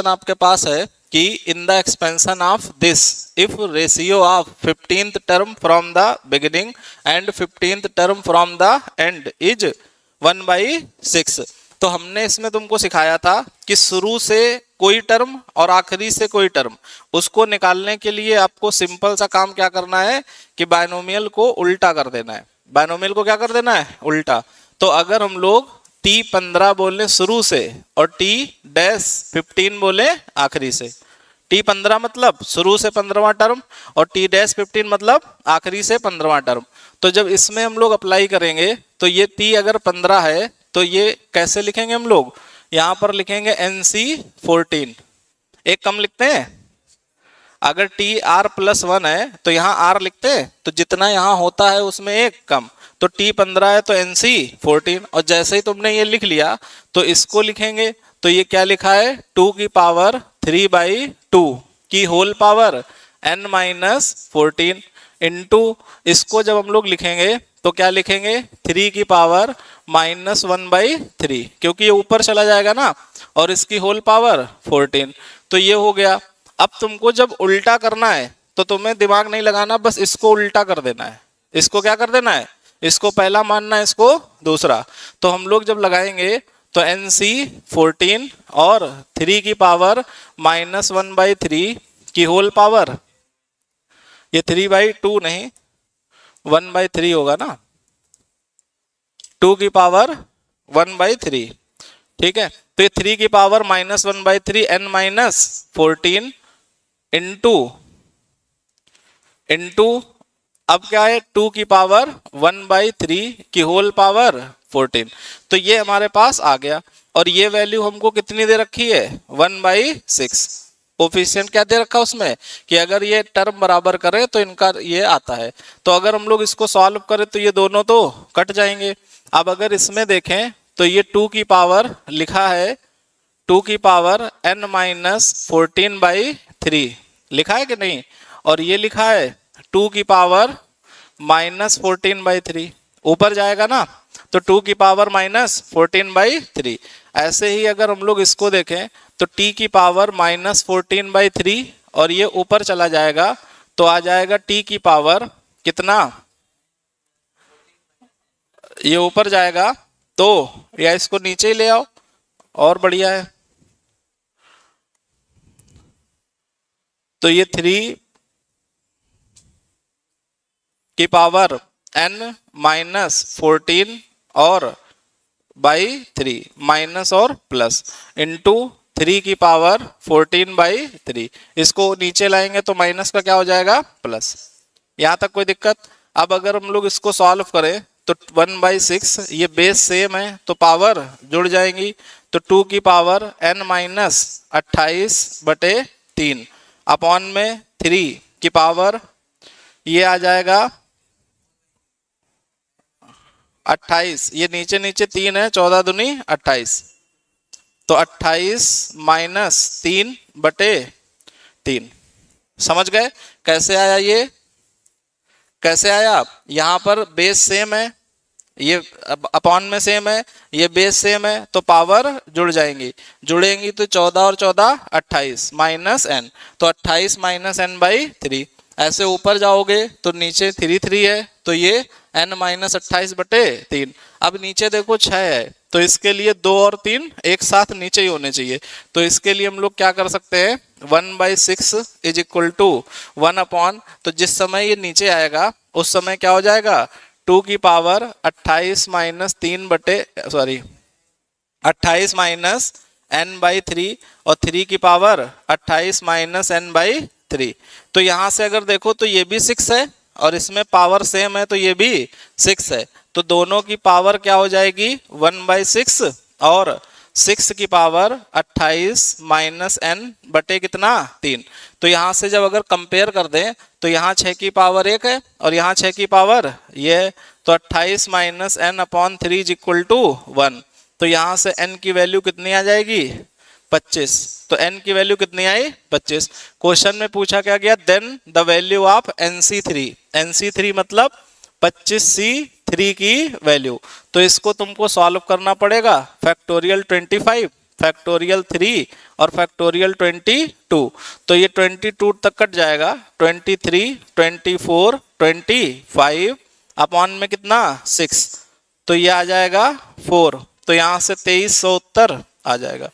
आपके पास है कि in the expansion of this if ratio of 15th term from the beginning and 15th term from the end is 1/6। तो हमने इसमें तुमको सिखाया था कि शुरू से कोई टर्म और आखिरी से कोई टर्म, उसको निकालने के लिए आपको सिंपल सा काम क्या करना है कि बायनोमियल को उल्टा कर देना है। बायनोमियल को क्या कर देना है? उल्टा। तो अगर हम लोग T15 बोले शुरू से और T-15 बोले आखिरी से, T15 मतलब शुरू से 15वां टर्म और T-15 मतलब आखिरी से 15वां टर्म। तो जब इसमें हम लोग अप्लाई करेंगे तो ये T अगर 15 है तो ये कैसे लिखेंगे हम लोग? यहाँ पर लिखेंगे NC14, एक कम लिखते हैं। अगर TR+1 है तो यहाँ R लिखते हैं, तो जितना यहाँ होता है उसमें एक कम, तो T15 है तो NC14। और जैसे ही तुमने ये लिख लिया तो इसको लिखेंगे, तो ये क्या लिखा है? 2 की पावर 3/2 की होल पावर n-14 इंटू, इसको जब हम लोग लिखेंगे तो क्या लिखेंगे? 3 की पावर -1/3, क्योंकि ये ऊपर चला जाएगा ना, और इसकी होल पावर 14। तो ये हो गया। अब तुमको जब उल्टा करना है तो तुम्हें दिमाग नहीं लगाना, बस इसको उल्टा कर देना है। इसको क्या कर देना है? इसको पहला मानना है, इसको दूसरा। तो हम लोग जब लगाएंगे तो NC14 और 3 की पावर -1/3 की होल पावर, ये 3/2 नहीं 1/3 होगा ना, 2 की पावर 1/3, ठीक है। तो ये 3 की पावर -1/3 n-14 इंटू अब क्या है? 2 की पावर 1/3 की होल पावर 14। तो ये हमारे पास आ गया। और ये वैल्यू हमको कितनी दे रखी है? 1/6। कोफिशिएंट क्या दे रखा उसमें कि अगर ये टर्म बराबर करे तो इनका ये आता है। तो अगर हम लोग इसको सॉल्व करें तो ये दोनों तो कट जाएंगे। अब अगर इसमें देखें तो ये 2 की पावर लिखा है 2 की पावर n-14/3 लिखा है कि नहीं? और ये लिखा है 2 की पावर -14/3, ऊपर जाएगा ना, तो 2 की पावर -14/3। ऐसे ही अगर हम लोग इसको देखें तो t की पावर -14/3 और ये ऊपर चला जाएगा तो आ जाएगा t की पावर कितना? ये ऊपर जाएगा तो, या इसको नीचे ही ले आओ और बढ़िया है। तो ये 3 की पावर n-14 और /3 माइनस और प्लस इंटू 3 की पावर 14/3, इसको नीचे लाएंगे तो माइनस का क्या हो जाएगा? प्लस। यहाँ तक कोई दिक्कत? अब अगर हम लोग इसको सॉल्व करें तो 1/6, ये बेस सेम है तो पावर जुड़ जाएंगी। तो 2 की पावर n-28/3 अपॉन में 3 की पावर ये आ जाएगा 28, ये नीचे नीचे 3 है, 14 दूनी 28, तो 28 - 3/3। समझ गए कैसे आया? ये कैसे आया? यहाँ पर बेस सेम है, ये अपॉन में सेम है, ये बेस सेम है, तो पावर जुड़ जाएंगी, जुड़ेंगी तो 14 और 14 28 माइनस n, तो 28 - n/3। ऐसे ऊपर जाओगे तो नीचे 3 है, तो ये n-28/3। अब नीचे देखो 6 है, तो इसके लिए 2 और 3 एक साथ नीचे ही होने चाहिए। तो इसके लिए हम लोग क्या कर सकते हैं? 1/6 = 1 तो जिस समय ये नीचे आएगा उस समय क्या हो जाएगा? 2 की पावर 28 - n/3 और 3 की पावर 28 - n/3। तो यहाँ से अगर देखो तो ये भी 6 है और इसमें पावर सेम है तो ये भी 6 है, तो दोनों की पावर क्या हो जाएगी? 1/6 और 6 की पावर 28 - n/3। तो यहाँ से जब अगर कंपेयर कर दें तो यहाँ 6 की पावर 1 है और यहाँ 6 की पावर ये, तो 28 - n/3 = 1। तो यहाँ से n की वैल्यू कितनी आ जाएगी? 25। तो n की वैल्यू कितनी आई? 25। क्वेश्चन में पूछा क्या गया? Then the value of NC3, NC3 मतलब 25C3 की वैल्यू। तो इसको तुमको सॉल्व करना पड़ेगा फैक्टोरियल 25 फैक्टोरियल 3 और फैक्टोरियल 22, तो ये 22 तक कट जाएगा, 23, 24, 25 अपॉन में कितना 6, तो ये आ जाएगा 4, तो यहाँ से 2300 उत्तर आ जाएगा।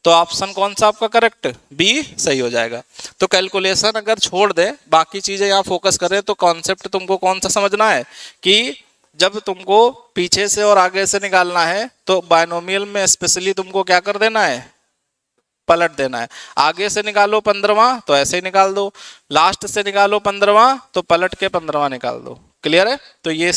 तो ऑप्शन कौन सा आपका करेक्ट, बी सही हो जाएगा। तो कैलकुलेशन अगर छोड़ दे, बाकी चीजें यहाँ फोकस करें, तो कॉन्सेप्ट तुमको कौन सा समझना है कि जब तुमको पीछे से और आगे से निकालना है तो बायनोमियल में स्पेशली तुमको क्या कर देना है, पलट देना है। आगे से निकालो 15वां तो ऐसे ही निकाल दो, लास्ट से निकालो 15वां तो पलट के 15वां निकाल दो। क्लियर है? तो ये